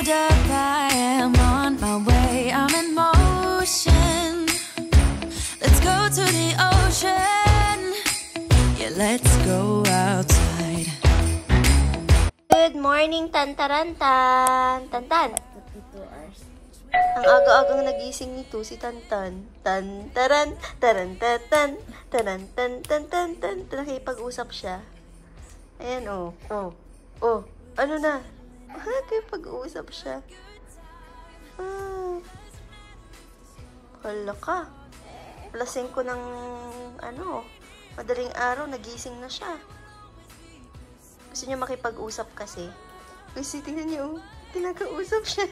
up, I am on my way. I'm in motion. Let's go to the ocean. Yeah, let's go outside. Good morning, Tantarantan. Tantan. Ang aga-agang nagising nito si Tantan. Tantaran, tarantatan, tarantantantantan. Nakipag-usap siya. Ayan, oh. Oh, ano na? Nakipag-usap siya. Hala ka. Alas 5 ng, madaling araw, nagising na siya. Gusto niya makipag-usap kasi. Kasi tingnan niyo, kinakausap siya.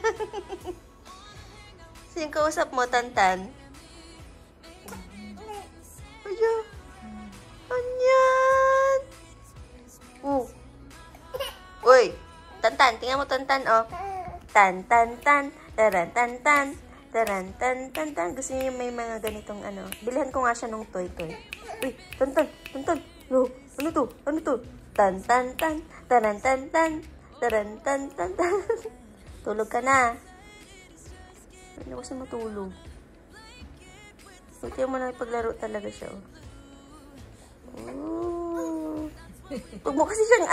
Sino kausap mo, Tantan? Aya. Anyan. Uy. Tantan. Tingnan mo, Tantan, oh. Tan-tan-tan. Taran-tan-tan. Taran-tan-tan-tan. Gusto niyo may mga ganitong Bilhan ko nga siya ng toy-toy. Uy, Tantan. Tantan. Oh, ano to? Tan-tan-tan. Taran-tan-tan. Taran-tan-tan-tan. Tulog ka na. Hindi ko siya matulog. Buti mo na paglaro talaga siya. Oh. Huwag mo kasi siyang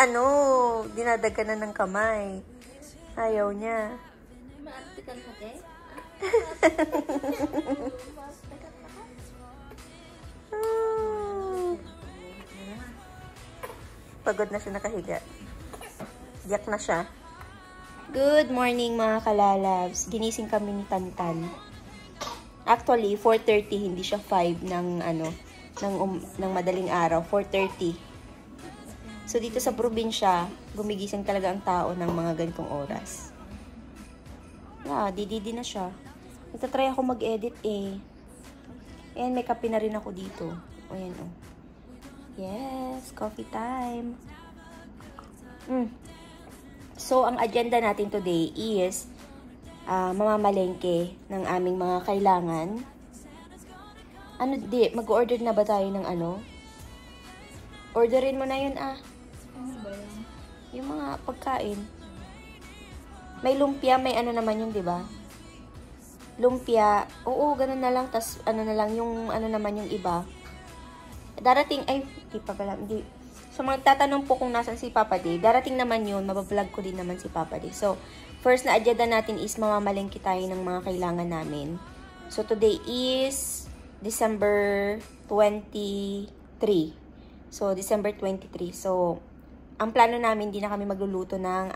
dinadaganan ng kamay. Ayaw niya. Maatikan ka, te? Pagod na siya nakahiga. Yak na siya. Good morning mga kalalabs. Ginising kami ni Tantan. Actually, 4:30, hindi siya 5 ng madaling araw. 4:30. So dito sa probinsya, gumigising talaga ang tao ng mga ganitong oras. Dididi na siya. Nagtatry ako mag-edit eh. Ayan, may kape na rin ako dito. Ayan, oh. Yes, coffee time. So, ang agenda natin today is mamamalengke ng aming mga kailangan. Mag-order na ba tayo ng Orderin mo na yun, Ano ba yan? Yung mga pagkain. May lumpia, may naman yun, di ba? Lumpia, oo, ganun na lang. Tas, na lang, yung naman yung iba. Darating, di pa pala, hindi. So, magtatanong po kung nasan si Papa D. Darating naman yun, mabablog ko din naman si Papa D. So, first na agenda natin is mamamalengke tayo ng mga kailangan namin. So, today is December 23. So, December 23. So, ang plano namin, hindi na kami magluluto ng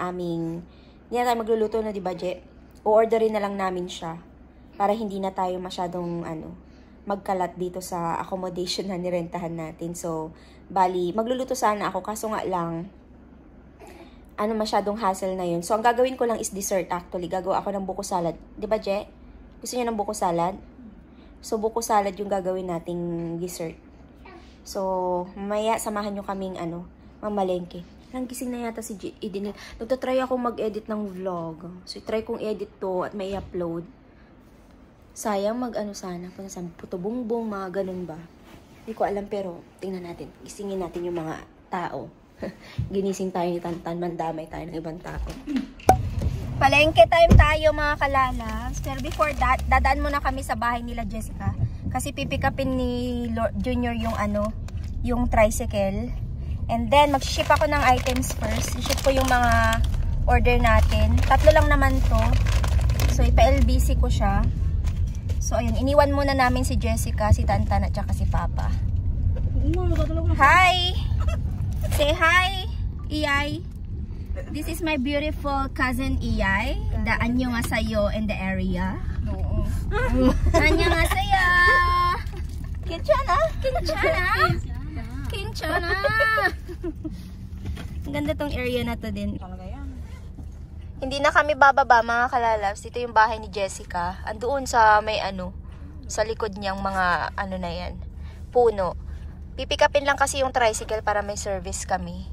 hindi na tayo magluluto na, di ba, Je? O-orderin na lang namin siya para hindi na tayo masyadong, magkalat dito sa accommodation na nirentahan natin. So, bali, magluluto sana ako, kaso nga lang, masyadong hassle na yun. So, ang gagawin ko lang is dessert actually. Gagawa ako ng buko salad. Diba, Je? Gusto niyo ng buko salad? So, buko salad yung gagawin nating dessert. So, mamaya, samahan nyo kaming, mamalengke. Gising na yata si Edinel. Nagtatry ako mag-edit ng vlog. So, try kong edit to at may upload. Sayang sana. Kung nasa puto-bungbong, mga ganun ba. Hindi ko alam, pero tingnan natin. Gisingin natin yung mga tao. Ginising tayo ni Tantan, mandamay tayo ng ibang tao. Palengke time tayo mga kalalas. Pero before that, dadaan muna kami sa bahay nila Jessica. Kasi pipikapin ni Junior yung tricycle. And then, mag-ship ako ng items first. I-ship ko yung mga order natin. 3 lang naman to. So, ipa-LBC ko siya. So, ayun. Iniwan muna namin si Jessica, si Tantan, at saka si Papa. Hi! Say hi, Iyay. This is my beautiful cousin, Iyay. The annyeonghaseyo in the area. Oo. Annyeonghaseyo! Kinchana! Kinchana! Kinchana! Ang ganda tong area na to din. Hindi na kami bababa mga kalalabs. Dito yung bahay ni Jessica. Andoon sa may sa likod niyang mga na yan. Puno. Pipikapin lang kasi yung tricycle para may service kami.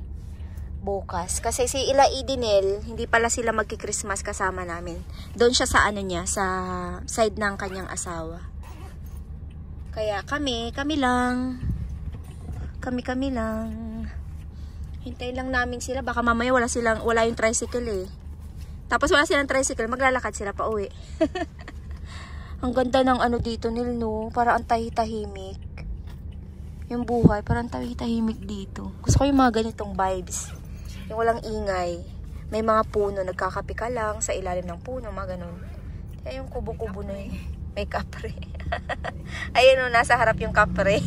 Bukas. Kasi si Ila Edinel, hindi pala sila magki-Christmas kasama namin. Doon siya sa sa side ng kanyang asawa. Kaya kami lang. Kami lang. Hintay lang namin sila. Baka mamaya wala yung tricycle eh. Tapos wala silang tricycle, maglalakad sila pa uwi. Ang ganda ng ano dito, Nil, no? Para ang tahimik. Yung buhay, parang tahimik dito. Gusto ko yung mga ganitong vibes. Yung walang ingay. May mga puno, nagkakape ka lang sa ilalim ng puno, mga ganun. Kaya yung kubo-kubo na yun. May kapre. Ayun o, nasa harap yung kapre.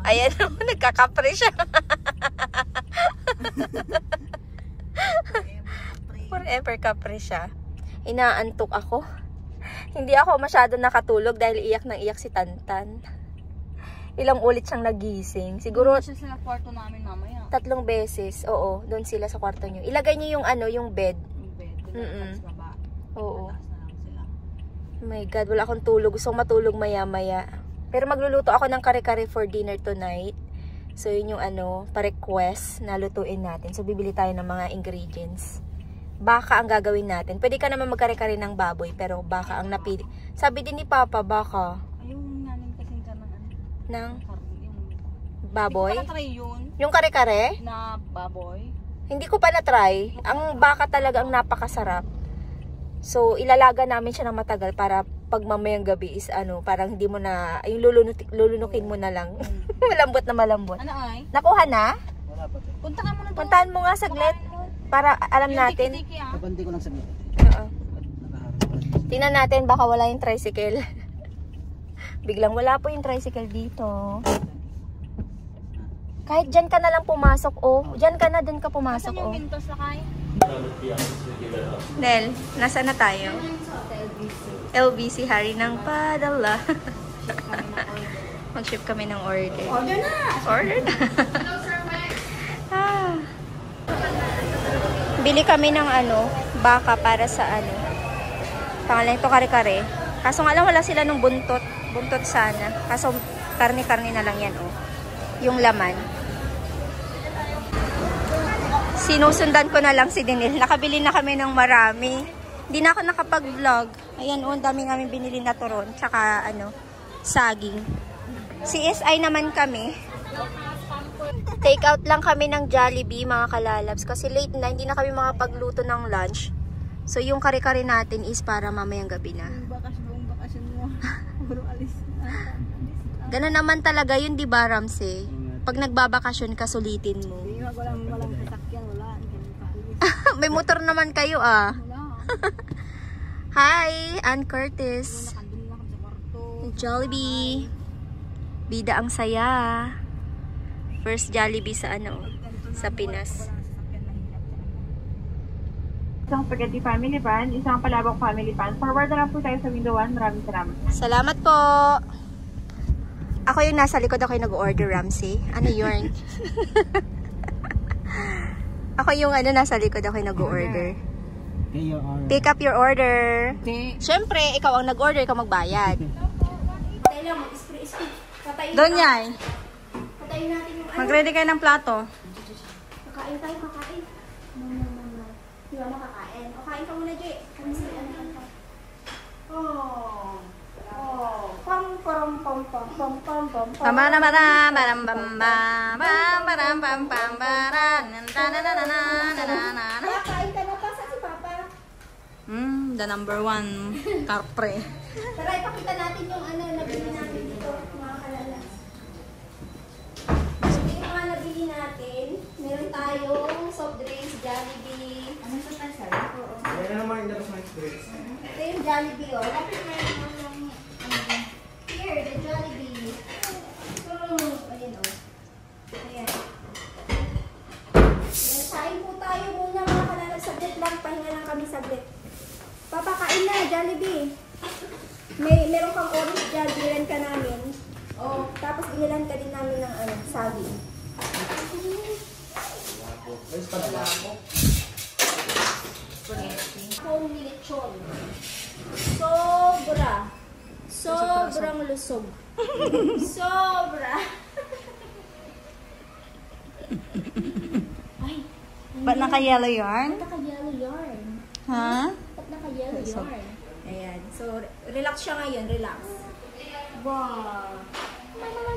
Ayan o, nagkakapre siya. Forever kapre siya. Inaantok ako. Hindi ako masyado nakatulog dahil iyak ng iyak si Tantan. Ilang ulit siyang nagising. Siguro Siya sa kwarto namin mamaya. 3 beses. Oo, doon sila sa kwarto niyo. Ilagay niyo yung ano, yung bed. Yung bed. Baba. Oo. Taas na lang sila. Oh my God, wala akong tulog. Gusto kong matulog maya-maya. Pero magluluto ako ng kare-kare for dinner tonight. So, yun yung ano, pa-request na lutuin natin. So, bibili tayo ng mga ingredients. Baka ang gagawin natin. Pwede ka naman magkare-kare ng baboy, pero baka ang napili. Sabi din ni Papa, baka. Ayun namin kasing ka ng ano. Ng Yung baboy? Hindi ko pa na-try yun. Yung kare-kare? Na baboy. Hindi ko pa na-try. Ang baka talaga ang napakasarap. So, ilalaga namin siya ng matagal para pag mamayang gabi is ano, parang hindi mo na, yung lulunukin mo na lang. Malambot na malambot. Ano ay? Nakuha na? Wala pa to. Punta ka muna doon. Puntahan mo nga saglit para alam Yung natin. tiki-tiki, ah. Kapante ko lang sa mito. Oo. Nakaharap. Tingnan natin, baka wala yung tricycle. Biglang wala po yung tricycle dito. Kahit dyan ka na lang pumasok, oh. Dyan ka na, dyan ka pumasok, Saan yung oh. Pintos lakay? Nel, nasa na tayo? LBC, hari ng padala. Mag-ship kami ng order. Order na! Order na. Ah. Bili kami ng ano, baka para sa ano. Pangalan ito kare-kare. Kaso nga lang wala sila nung buntot. Buntot sana. Kaso karne-karne na lang yan, oh. Yung laman. Sinusundan ko na lang si Dinil. Nakabili na kami ng marami. Hindi na ako nakapag-vlog. Ayan, oh, dami namin binili na turon. Tsaka, ano, saging. CSI naman kami. Take out lang kami ng Jollibee, mga kalalabs. Kasi late na, hindi na kami makapagluto ng lunch. So, yung kare-kare natin is para mamayang gabi na. Buong bakasyon mo. Puro alis. Ganun naman talaga yun, di ba, Ramsey? Pag nagbabakasyon ka, sulitin mo. Walang sasakyan, wala. May motor naman kayo, ah. Wala. Hi, Ann Curtis. Nakandun lang sa kwarto. Jollibee. Bida ang saya. First Jollibee sa ano, sa Pinas. Isang spaghetti family pan, isang palabok family pan. Forward na lang po tayo sa window 1. Maraming salamat. Salamat po. Ako yung nasa likod, ako yung nag-order, Ramsey. Ano yun? Ako yung ano, nasa likod, ako yung nag-order. Pick up your order. Siyempre, ikaw ang nag-order, ikaw magbayad. Patay lang, mag-spray-spray. Doon yan. Patayin natin yung ano. Mag-ready kayo ng plato. Kakain tayo, kakain. Di ba makakain? O, kain ka muna, Jay. Kami sa ano ka. Oh. Oh. Pam, pam, pam, pam, pam, pam, pam, pam. Pam-pam-pam, pam-pam-pam, pam-pam-pam, pam-pam, na-na-na-na-na-na-na-na. Kain ka na pa. Saan si Papa? The number 1 karpre. Tara, ipakita natin yung ano, nabili natin dito, mga kalalas. So, yung mga nabili natin, meron tayong soft drinks, Jollibee. Ano sa tayo? Oo. Ayan naman yung labas ng experience. Ito yung Jollibee, oh. Lapit na yung here, the Jollibee. Ayan, oh. Ayan. Kain po tayo muna, mga kalalas. Saglit lang, pahinga lang kami saglit. Papa, kain na, Jollibee. Meron kang orange dyan, binilan ka namin. Oh, tapos binilan ka din namin ng ano, saging. Homely lechon. Sobrang lusog. Sobra. Ay. Ba't naka-yellow yarn? Ba't naka-yellow yarn? Ha? Ba't naka-yellow yarn? Ayan. So, relax siya ngayon. Relax. Wow. Mama.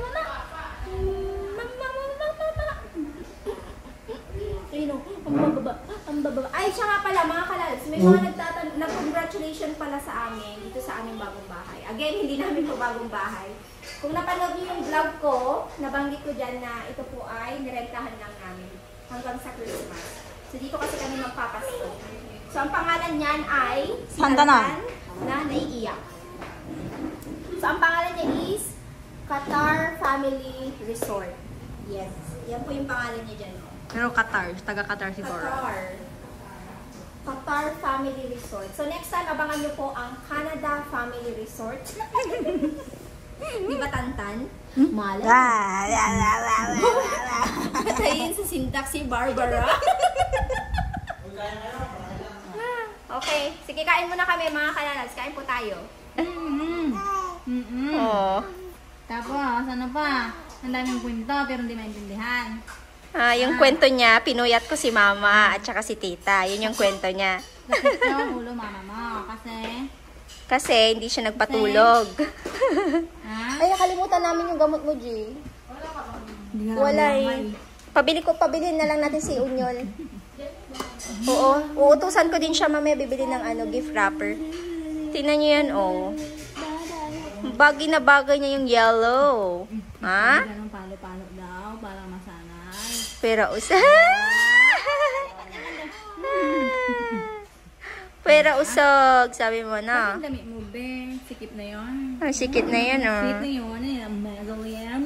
Ayun o, ang bababa. Ay, siya nga pala, mga kalalags, may mga nag-congratulation pala sa amin dito sa aming bagong bahay. Again, hindi namin po bagong bahay. Kung napanood niyo yung vlog ko, nabanggit ko dyan na ito po ay nirentahan lang namin hanggang sa Christmas. So, dito kasi kami magpapasko. So, ang pangalan niyan ay Santanan na naiiyak. So, ang pangalan niya is Qatar Family Resort. Yes. Yan po yung pangalan niya dyan. Pero Qatar, taga-Qatar si Tora. Qatar Family Resort. So, next time, abangan niyo po ang Canada Family Resort. Di ba Tantan? Malay. Patayin sa syntax si Barbara. Okay. Sige, kain muna kami mga kalalags. Kain po tayo. Oh. Tapos, ano pa? Ang daming kwento, pero hindi maintindihan. Yung kwento niya, pinuyat ko si mama at saka si tita. Yun yung kwento niya. Sakit yung ulo mama mo. Kasi hindi siya nagpatulog. Ha? Ay, nakalimutan namin yung gamot mo, G. Hindi Wala eh. Pabili na lang natin si Unyol. Oo. Uutusan ko din siya mamaya bibili ng gift wrapper. Tingnan niyo yan, oh. Bagay na bagay niya yung yellow. Ha? Ganun palo-palo daw, para masanay. Pero usog, sabi mo na. Bakit damit mo, be? Sikip na yun. Ang sikit na yan, oh. Sikip na yun, eh. Medal yan.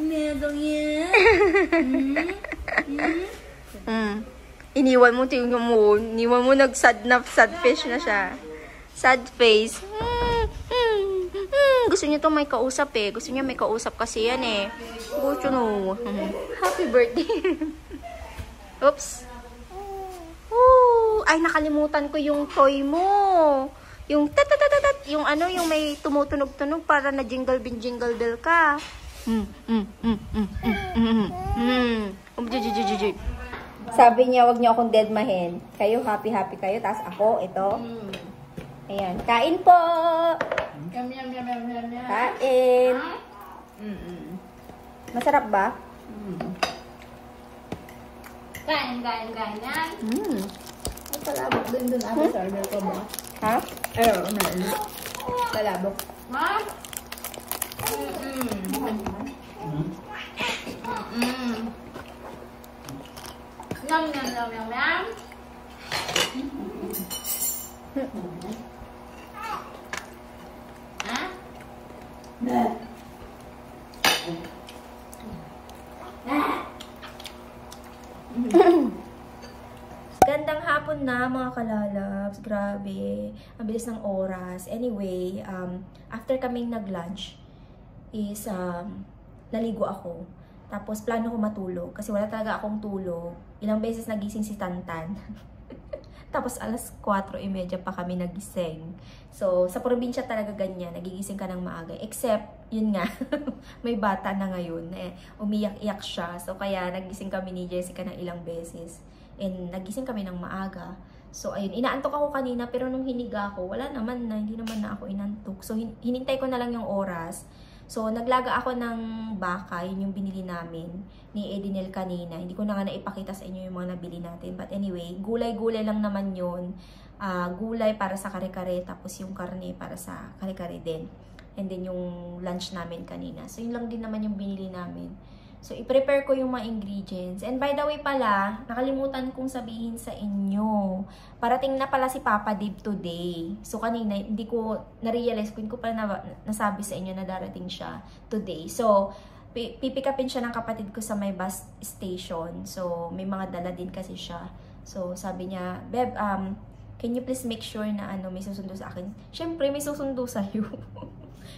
Iniwan mo, nag-sad face na siya. Sad face. Gusto niya to may kausap eh. Gusto niya may kausap kasi yan eh. Gusto no. Happy birthday. Oops. Ay, nakalimutan ko yung toy mo. Yung tatatatat, yung yung may tumutunog-tunog para na jingle bell ka. Sabi niya, wag niyo akong deadmahin. Kayo happy kayo, tapos ako, ito. Ayan, kain po. Kain. Masarap ba? Kain yan. Ay, palabok dun ate, order ko ba? Ha? Palabok. Ma? Yum. Gandang hapon na mga kalalabs. Grabe. Ang bilis ng oras. Anyway, after kaming nag-lunch is naligo ako. Tapos plano ko matulog kasi wala talaga akong tulog. Ilang beses nagising si Tantan. Tapos alas 4:30 pa kami nagising. So, sa probinsya talaga ganyan, nagigising ka ng maaga. Except, yun nga, may bata na ngayon. Umiyak-iyak siya. So, kaya nagising kami ni Jessica ng ilang beses. And nagising kami ng maaga. So, ayun, inaantok ako kanina, pero nung hiniga ako, wala naman na, hindi naman na ako inantok. So, hinintay ko na lang yung oras. So, naglaga ako ng baka, yun yung binili namin ni Edinel kanina. Hindi ko na nga naipakita sa inyo yung mga nabili natin. But anyway, gulay-gulay lang naman yun. Gulay para sa kare-kare, tapos yung karne para sa kare-kare din. And then yung lunch namin kanina. So, yun lang din naman yung binili namin. So, i-prepare ko yung mga ingredients. And by the way pala, nakalimutan kong sabihin sa inyo. Parating na pala si Papa Dave today. So, kanina, hindi ko na-realize ko, hindi ko pala nasabi sa inyo na darating siya today. So, pipikapin siya ng kapatid ko sa may bus station. So, may mga dala din kasi siya. So, sabi niya, Beb, can you please make sure na may susundo sa akin? Syempre, may susundo sa'yo.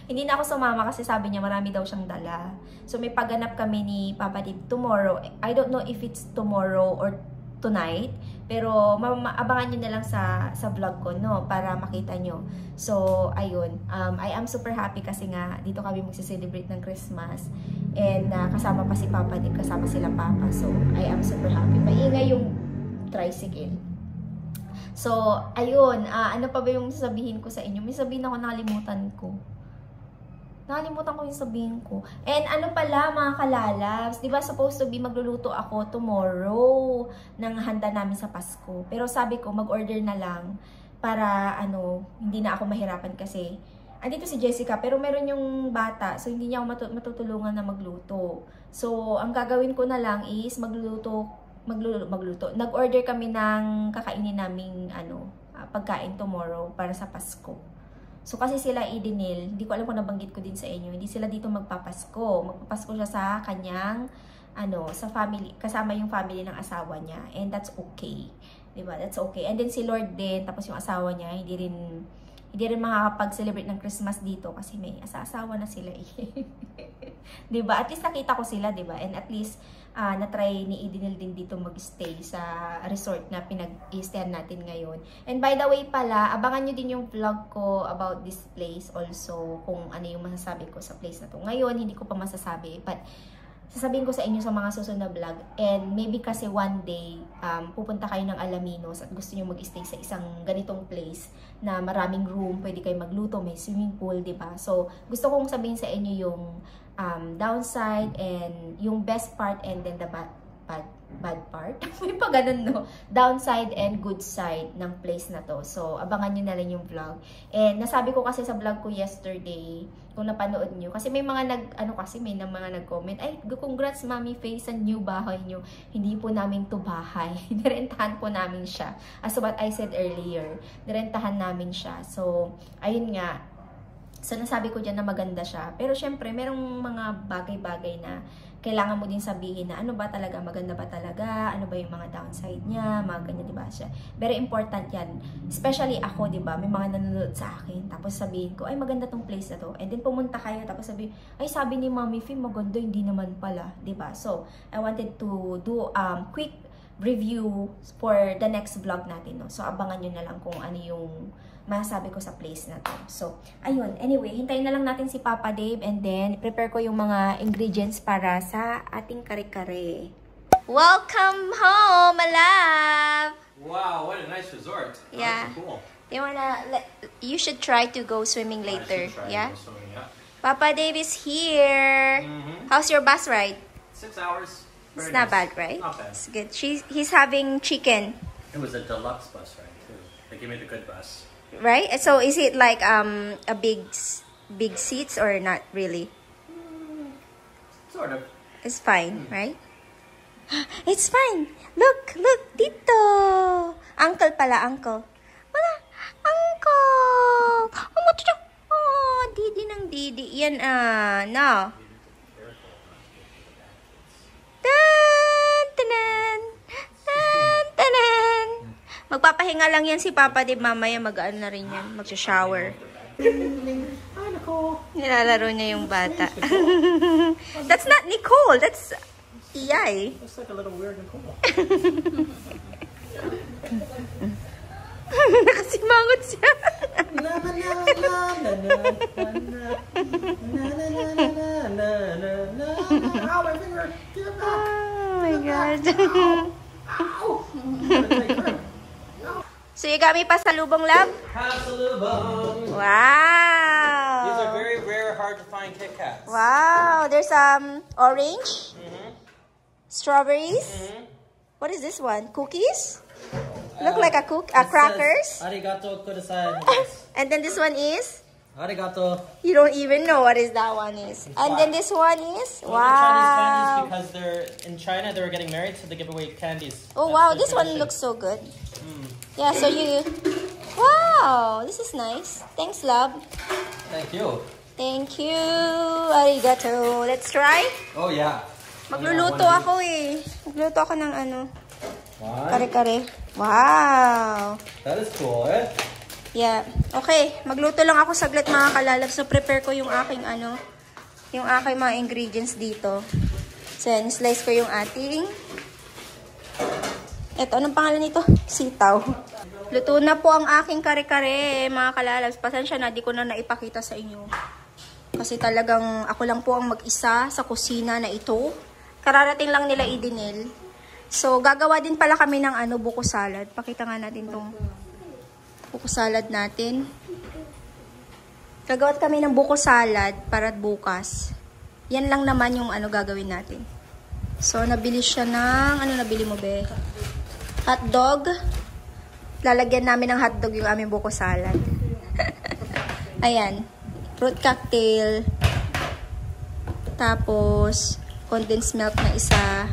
Hindi na ako sumama kasi sabi niya marami daw siyang dala. So may pagganap kami ni Papa Dave tomorrow. I don't know if it's tomorrow or tonight. Pero abangan nyo na lang sa vlog ko, no? Para makita nyo. So, ayun. I am super happy kasi nga dito kami magse-celebrate ng Christmas. And kasama pa si Papa Dave, kasama sila Papa. So, I am super happy. Maingay yung tricycle. So, ayun. Ano pa ba yung sasabihin ko sa inyo? May sabihin ako nakalimutan ko. Nakalimutan ko yung sabihin ko. And ano pala mga kalalabs, di ba supposed to be magluluto ako tomorrow ng handa namin sa Pasko. Pero sabi ko mag-order na lang para hindi na ako mahirapan kasi andito si Jessica pero meron yung bata so hindi niya ako matutulungan na magluto. So ang gagawin ko na lang is magluto. Nag-order kami ng kakainin naming pagkain tomorrow para sa Pasko. So kasi sila Edenil, hindi ko alam kung nabanggit ko din sa inyo, hindi sila dito magpapasko. Magpapasko siya sa kanyang sa family, kasama yung family ng asawa niya. And that's okay. 'Di ba? That's okay. And then si Lord din, tapos yung asawa niya, hindi rin makakapag-celebrate ng Christmas dito kasi may asawa na sila eh. 'Di ba? At least nakita ko sila, 'di ba? And at least na-try ni Edenil din dito mag-stay sa resort na pinag-i-stayan natin ngayon. And by the way pala, abangan nyo din yung vlog ko about this place also, kung ano yung masasabi ko sa place na to. Ngayon, hindi ko pa masasabi, but sasabihin ko sa inyo sa mga susunod na vlog. And maybe kasi one day, pupunta kayo ng Alaminos at gusto nyo mag-stay sa isang ganitong place na maraming room, pwede kayo magluto, may swimming pool, diba? So, gusto kong sabihin sa inyo yung downside and yung best part and then the bad part. May pa ganun, no? Downside and good side ng place na to. So, abangan nyo na lang yung vlog. And nasabi ko kasi sa vlog ko yesterday, kung napanood nyo, kasi may mga mga nag-comment, ay, congrats Mami Faye sa new bahay nyo. Hindi po namin to bahay. Nirentahan po namin siya. As what I said earlier, nirentahan namin siya. So, ayun nga. So, nasabi ko dyan na maganda siya. Pero, syempre, merong mga bagay-bagay na kailangan mo din sabihin na ano ba talaga, maganda ba talaga, ano ba yung mga downside niya, mga ganyan, diba siya. Very important yan. Especially ako, diba, may mga nanonood sa akin. Tapos sabihin ko, ay maganda tong place na to. And then pumunta kayo, tapos sabihin, ay sabi ni Mami Fee, maganda, hindi naman pala, diba. So, I wanted to do quick review for the next vlog natin, no. So, abangan nyo na lang kung ano yung masasabi ko sa place na to. So, ayun. Anyway, hintayin na lang natin si Papa Dave and then prepare ko yung mga ingredients para sa ating kare-kare. Welcome home, my love! Wow, what a nice resort. Yeah. Cool. You should try to go swimming later. I should try Yeah? to go swimming, yeah. Papa Dave is here. How's your bus ride? 6 hours. It's Very not nice. bad, right? Not bad. It's good. He's having chicken, It was a deluxe bus ride too. They gave me the good bus. right? So is it like a big seats or not really? Sort of. It's fine, right? It's fine. Look, dito. Uncle pala, uncle. Wala, uncle. Oh, didi ng didi. Yan, no. Tan, tanan. Tan, tanan. Magpapahinga lang yan si Papa Dave mamaya. Mag-ano na rin yan. Mag-shower. Nilalaro niya yung bata. That's not Nicole. That's Iyay. Looks like a little weird Nicole. Nakasimangot siya. Ow, my finger! Give it back! Oh my God. Ow! So you got me pasalubong, love? Pasalubong! Wow. These are very rare, hard to find Kit Kats. Wow. There's orange, strawberries. What is this one? Cookies? Look like a crackers. Arigato kudasai. And then this one is? Arigato. You don't even know what is that one is. And then this one is? Those are Chinese candies Wow. because they're in China. They were getting married, so they give away candies. Oh That's wow, their this one tradition. looks so good. Yeah, so you... Wow, this is nice. Thanks, love. Thank you. Thank you. Arigato. Let's try. Oh yeah. Magluluto ako eh. Magluluto ako ng ano, Wow. kare-kare. Wow. That is cool, eh? Yeah. Okay, magluto lang ako saglit mga kalalab. So prepare ko yung aking yung aking mga ingredients dito. So yan, slice ko yung ating eto, anong pangalan nito? Sitaw. Luto na po ang aking kare-kare, mga kalalabs. Pasensya na, di ko na naipakita sa inyo. Kasi talagang ako lang po ang mag-isa sa kusina na ito. Kararating lang nila Edenil. So, gagawa din pala kami ng buko salad. Pakita nga natin tong buko salad natin. Gagawa kami ng buko salad para bukas. Yan lang naman yung ano gagawin natin. So, nabili siya ng, ano nabili mo, be? Hotdog. Lalagyan namin ng hotdog yung aming buko salad. Ayan. Fruit cocktail. Tapos, condensed milk na isa.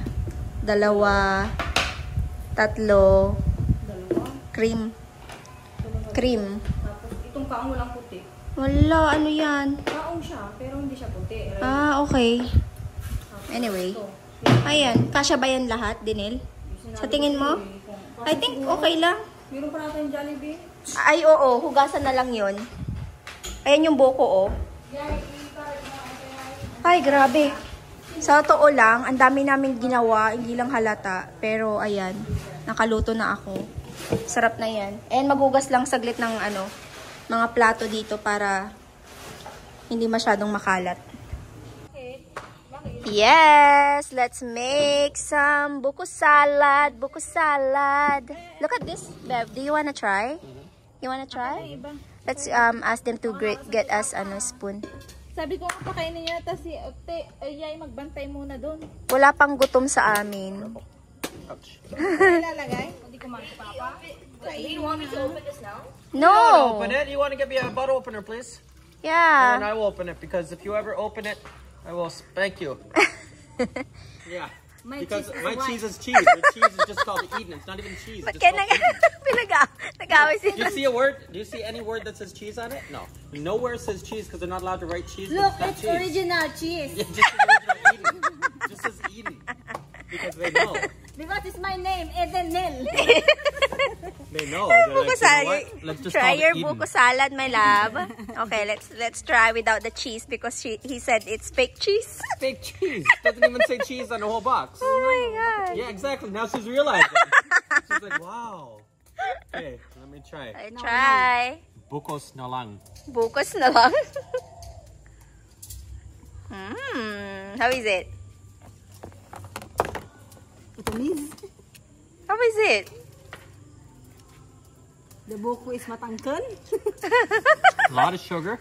2. 3. Cream. Cream. Tapos, itong kaong walang puti. Wala, ano yan? Kaong siya, pero hindi siya puti. Ah, okay. Anyway. Ayan. Kasya ba yan lahat, Dinel? Sa tingin mo? I think okay lang. Meron pa natin Jollibee. Ay, oo. Hugasan na lang yon. Ayan yung buko, oh. Ay, grabe. Sa totoo lang, ang dami namin ginawa. Hindi lang halata. Pero, ayan. Nakaluto na ako. Sarap na yan. And maghugas lang saglit ng, ano, mga plato dito para hindi masyadong makalat. Yes! Let's make some buko salad. Buko salad. Look at this, Bev. Do you wanna try? You wanna try? Let's ask them to get us a spoon. Sabi ko, pakainin niya ta si Ote. Ay, magbantay muna doon. Wala pang gutom sa amin. Ilalagay? Hindi ko Papa. No! Open it. You want to give me a bottle opener, please? Yeah. And I will open it because if you ever open it, I will spank you. Yeah. Because my cheese is cheese. The cheese is just called Eden. It's not even cheese. It's just called Eden. Do you see a word? Do you see any word that says cheese on it? No. Nowhere says cheese because they're not allowed to write cheese. Look, it's it's original cheese. Yeah, just original Eden. It just says Eden. Because they know. Because it's my name, Eden Nel. They know. They're like, you know what? Let's just Try call your it Eden. buko salad, my love. Okay, let's try without the cheese because he said it's fake cheese. Fake cheese. Doesn't even say cheese on the whole box. Oh my god. Yeah, exactly. Now she's realizing. She's like, wow. Okay, let me try. Try. Bukos na lang. Bukos na lang. How is it? How is it? The buko is matangkal. A lot of sugar.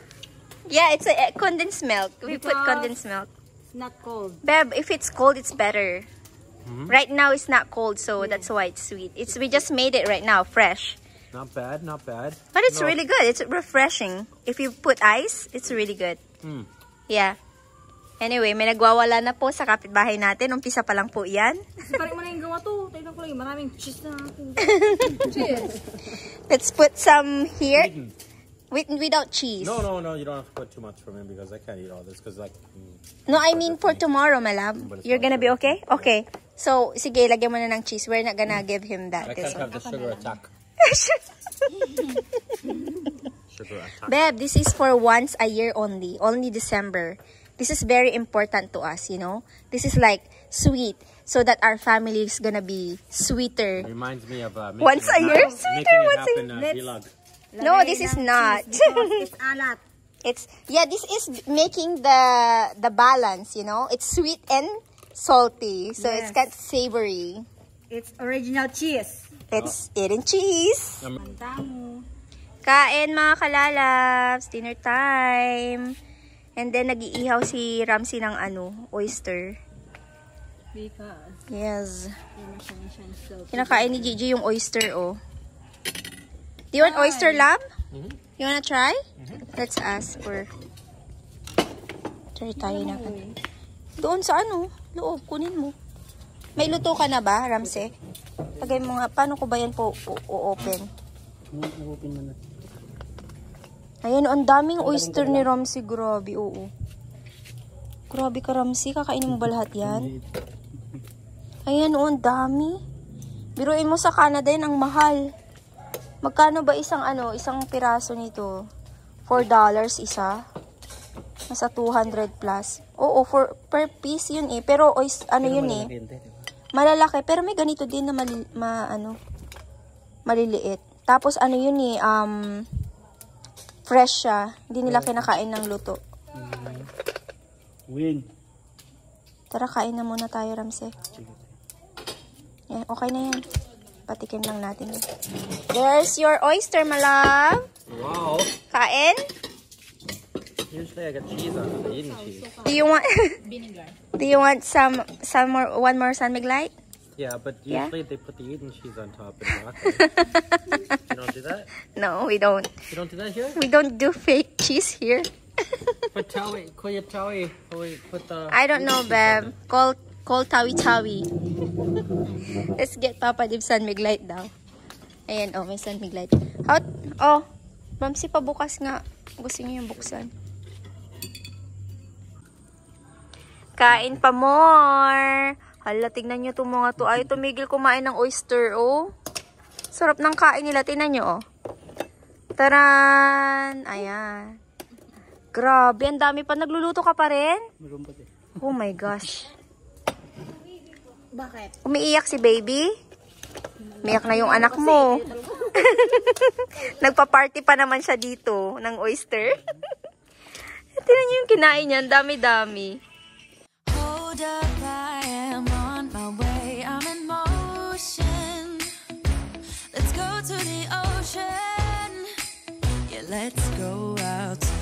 Yeah, it's a condensed milk. We put condensed milk. It's not cold. Beb, if it's cold, it's better. Right now, it's not cold, so that's why it's sweet. We just made it right now, fresh. Not bad, not bad. But it's really good. It's refreshing. If you put ice, it's really good. Yeah. Anyway, may nagwawala na po sa kapitbahay natin. Umpisa pa lang po yan. Parang mo na yung gawa to. Tignan ko lang, maraming cheese na natin. Cheese. Let's put some here. Without cheese. No. You don't have to put too much for me because I can't eat all this. Because like. No, I mean for tomorrow, my love. You're gonna be okay? Okay. So, sige, lagyan mo na ng cheese. We're not gonna give him that. I can't have the sugar attack. Sugar attack. Babe, this is for once a year only. Only December. This is very important to us, you know. This is like sweet, so that our family is gonna be sweeter. Reminds me of Once a year? Sweeter once a year. vlog. No, this is not. It's alat. This is making the balance, you know. It's sweet and salty, so it's got savory. It's original cheese. It's eating cheese. Tamo. Kain mga kalalabs, dinner time. And then nag-iihaw si Ramsey ng oyster. Because. Yes. Kinakain ni Gigi yung oyster, oh. Do you want oyster, lab? You wanna try? Let's ask for. Try tayo na. Doon sa loob, kunin mo. May luto ka na ba, Ramsey? Lagay mo nga, paano ko ba yan po open? Open mo na. Ayan, ang daming oyster ni Ramsey. Grabe, oo. Grabe ka, Ramsey. Kakainin mo ba lahat yan? Ayan, ang dami. Biruin mo sa Canada yan, ang mahal. Magkano ba isang piraso nito? $4 isa? Nasa 200 plus. Oo, per piece yun eh. Pero, yun eh. Malalaki. Pero may ganito din na maliliit. Tapos, yun eh, fresh siya. Hindi nila kinakain ng luto. Win. Tara, kain na muna tayo, Ramsey. Yeah, okay na yan. Patikin lang natin. There's your oyster, my love. Wow. Kain? Usually I get cheese on the Eden cheese. Do you want Vinegar. Do you want some more one more San Miglite? Yeah, but Yeah? usually they put the Eden cheese on top and broccoli. You don't do that? No, we don't. You don't do that here? We don't do fake cheese here. But Tawi, Kuya Tawi, put the... I don't know, babe. Call Tawi Tawi. Let's get Papa Dib San Miglite daw. Ayan, oh, may San Miglite. Oh, Mamsi, pabukas nga. Gusto niyo yung buksan. Kain pa more. Hala, tignan nyo itong mga to. Ay, tumigil kumain ng oyster, oh. Sarap ng kain nila. Tignan nyo, oh. Taran! Ayan. Grabe, ang dami pa. Nagluluto ka pa rin? Oh my gosh. Bakit? Umiiyak si baby? Umiiyak na yung anak mo. Nagpa-party pa naman siya dito ng oyster. Tignan nyo yung kinain niya. Ang dami-dami. Hold up, I am on my way. I'm in motion. Let's go to the ocean. Yeah, let's go outside.